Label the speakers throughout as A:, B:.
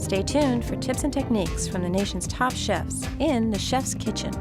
A: Stay tuned for tips and techniques from the nation's top chefs in the Chef's Kitchen.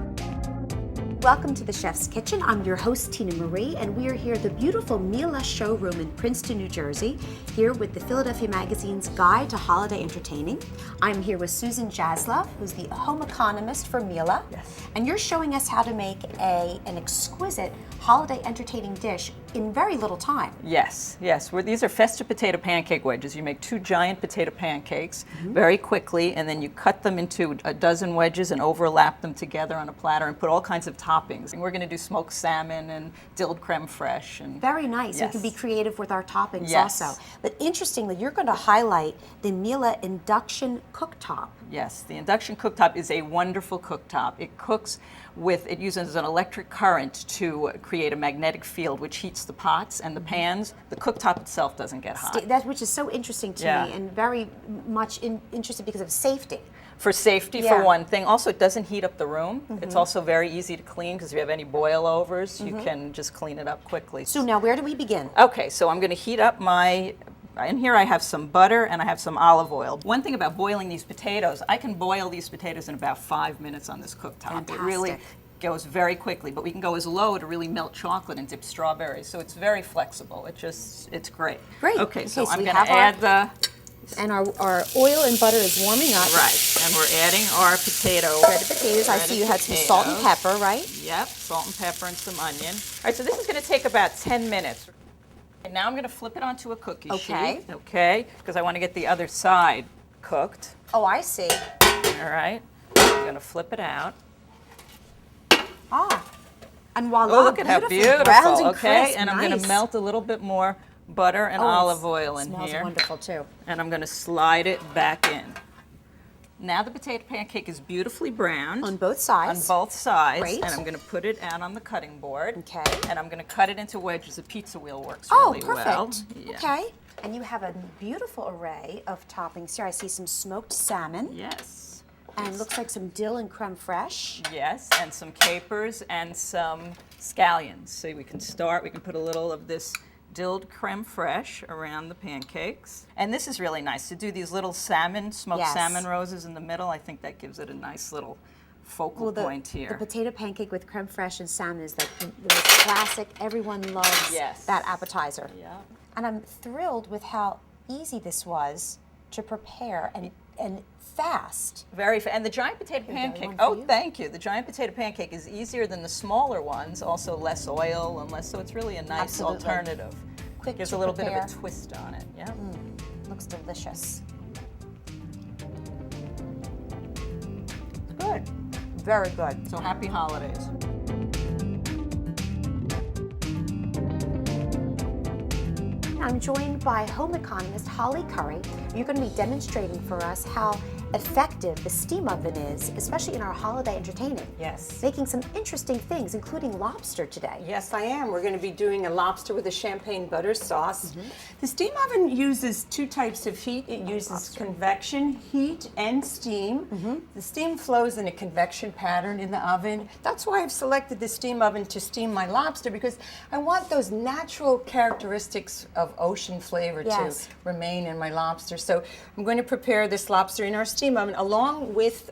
B: Welcome to the Chef's Kitchen. I'm your host, Tina Marie, and we are here at the beautiful Miele showroom in Princeton, New Jersey, here with the Philadelphia Magazine's Guide to Holiday Entertaining. I'm here with Susan Jaslove, who's the home economist for Miele.
C: Yes.
B: And you're showing us how to make an exquisite holiday entertaining dish in very little time.
C: Yes. These are Festive potato pancake wedges. You make 2 giant potato pancakes very quickly, and then you cut them into a dozen wedges and overlap them together on a platter and put all kinds of toppings. And we're going to do smoked salmon and dilled creme fraiche. And
B: very nice.
C: Yes.
B: We can be creative with our toppings
C: Yes.
B: also. But interestingly, you're going to highlight the Miele induction cooktop.
C: Yes, the induction cooktop is a wonderful cooktop. It uses an electric current to create a magnetic field which heats the pots and the pans. The cooktop itself doesn't get hot.
B: That which is so interesting to me and very much interested because of safety.
C: For safety, for one thing. Also, it doesn't heat up the room. It's also very easy to clean because if you have any boilovers, you can just clean it up quickly.
B: So now where do we begin?
C: Okay, so I'm going to heat up in here I have some butter and I have some olive oil. One thing about boiling these potatoes, I can boil these potatoes in about 5 minutes on this cooktop.
B: Fantastic.
C: It really goes very quickly, but we can go as low to really melt chocolate and dip strawberries. So it's very flexible. It's great.
B: Great.
C: Okay, so I'm
B: we
C: going to
B: have
C: add
B: and our oil and butter is warming up.
C: Right, and we're adding our
B: Shredded potatoes. I see you had some salt and pepper, right?
C: Yep, salt and pepper and some onion. All right, so this is going to take about 10 minutes. And now I'm going to flip it onto a cookie sheet. Okay, because I want to get the other side cooked.
B: Oh, I see.
C: All right, I'm going to flip it out.
B: And voila,
C: Oh, look at how beautiful.
B: Browned and
C: Okay,
B: crisp.
C: and I'm
B: Nice.
C: going to melt a little bit more butter and olive oil in
B: smells
C: here.
B: wonderful too.
C: And I'm going to slide it back in. Now the potato pancake is beautifully browned.
B: On both sides.
C: On both sides.
B: Great.
C: And I'm going to put it out on the cutting board.
B: Okay.
C: And I'm going to cut it into wedges. A pizza wheel works
B: Oh,
C: really
B: perfect.
C: well. Yeah.
B: Okay. And you have a beautiful array of toppings here. I see some smoked salmon.
C: Yes.
B: And looks like some dill and creme fraiche.
C: Yes, and some capers and some scallions. So we can put a little of this dilled creme fraiche around the pancakes. And this is really nice to do these little smoked salmon roses in the middle. I think that gives it a nice little focal point here.
B: The potato pancake with creme fraiche and salmon is like the most classic. Everyone loves that appetizer.
C: Yeah.
B: And I'm thrilled with how easy this was to prepare and fast.
C: And the giant potato pancake, thank you. The giant potato pancake is easier than the smaller ones, also less oil and less, so it's really a nice alternative.
B: Quick
C: Gives
B: to
C: a little
B: prepare.
C: bit of a twist on it, yeah.
B: Looks delicious.
C: Good.
B: Very good.
C: So happy holidays.
B: I'm joined by home economist Holly Curry. You're going to be demonstrating for us how effective the steam oven is, especially in our holiday entertaining.
D: Yes.
B: Making some interesting things, including lobster today.
D: Yes, I am. We're going to be doing a lobster with a champagne butter sauce. The steam oven uses 2 types of heat. It uses convection heat and steam. The steam flows in a convection pattern in the oven. That's why I've selected the steam oven to steam my lobster, because I want those natural characteristics of ocean flavor to remain in my lobster. So I'm going to prepare this lobster in our steam oven along with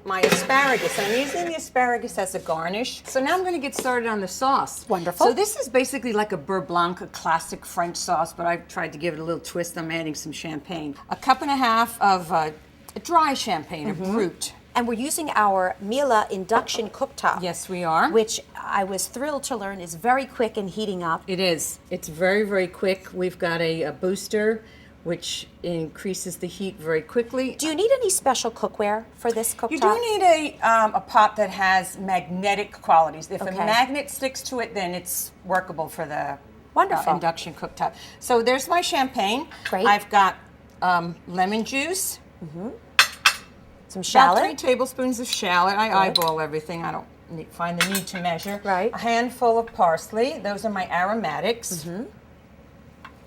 D: my asparagus. I'm using the asparagus as a garnish. So now I'm going to get started on the sauce.
B: Wonderful.
D: So this is basically like a beurre blanc, a classic French sauce, but I've tried to give it a little twist. I'm adding some champagne. 1.5 cups of dry champagne, a brut.
B: And we're using our Miele induction cooktop.
D: Yes, we are.
B: Which I was thrilled to learn is very quick in heating up.
D: It is. It's very, very quick. We've got a booster which increases the heat very quickly.
B: Do you need any special cookware for this cooktop?
D: You do need a pot that has magnetic qualities. If a magnet sticks to it, then it's workable for the induction cooktop. So there's my champagne.
B: Great.
D: I've got lemon juice.
B: Some shallot.
D: About 3 tablespoons of shallot. I eyeball everything. I don't find the need to measure.
B: Right.
D: A handful of parsley. Those are my aromatics.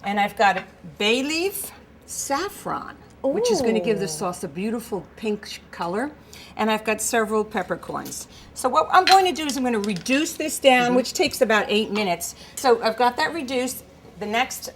D: And I've got a bay leaf, saffron, which is going to give the sauce a beautiful pink color. And I've got several peppercorns. So what I'm going to do is I'm going to reduce this down, which takes about 8 minutes. So I've got that reduced. The next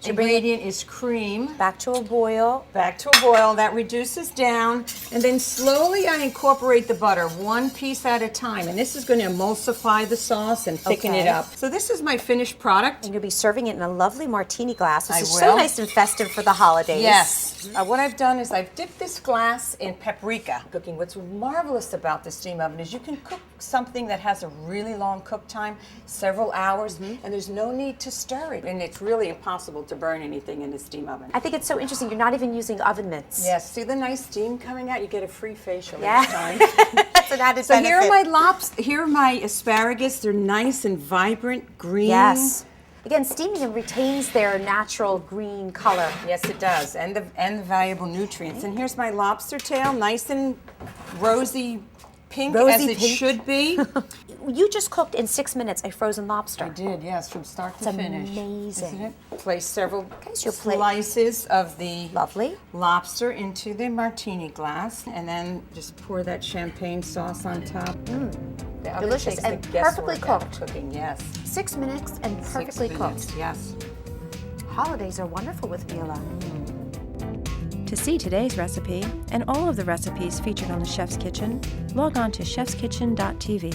D: ingredient is cream.
B: Back to a boil.
D: Back to a boil. That reduces down. And then slowly I incorporate the butter, one piece at a time. And this is going to emulsify the sauce and thicken it
B: Okay.
D: up. So this is my finished product.
B: And you'll be serving it in a lovely martini glass. This
D: I
B: is so
D: will.
B: nice and festive for the holidays.
D: Yes. What I've done is I've dipped this glass in paprika cooking. What's marvelous about the steam oven is you can cook something that has a really long cook time, several hours, and there's no need to stir it. And it's really impossible to burn anything in the steam oven.
B: I think it's so interesting. You're not even using oven mitts.
D: Yes, see the nice steam coming out? You get a free facial
B: Yeah.
D: each time.
B: That's an added
D: So
B: benefit.
D: here are my lobster. Here are my asparagus. They're nice and vibrant green.
B: Yes. Again, steaming them retains their natural green color.
D: Yes, it does, and the valuable nutrients. And here's my lobster tail, nice and rosy pink, as
B: Rosy
D: it
B: pink.
D: should be.
B: You just cooked in 6 minutes a frozen lobster.
D: I did, yes, from start to
B: It's
D: finish.
B: amazing.
D: Isn't it? Place several
B: so you'll plate-
D: slices of the
B: Lovely.
D: lobster into the martini glass, and then just pour that champagne sauce on top. The oven
B: Delicious
D: takes
B: and
D: the guesswork
B: perfectly
D: out of
B: cooked.
D: Cooking, yes.
B: 6 minutes and
D: 6
B: perfectly
D: minutes,
B: cooked.
D: yes.
B: Holidays are wonderful with Miele.
A: To see today's recipe and all of the recipes featured on the Chef's Kitchen, log on to chefskitchen.tv.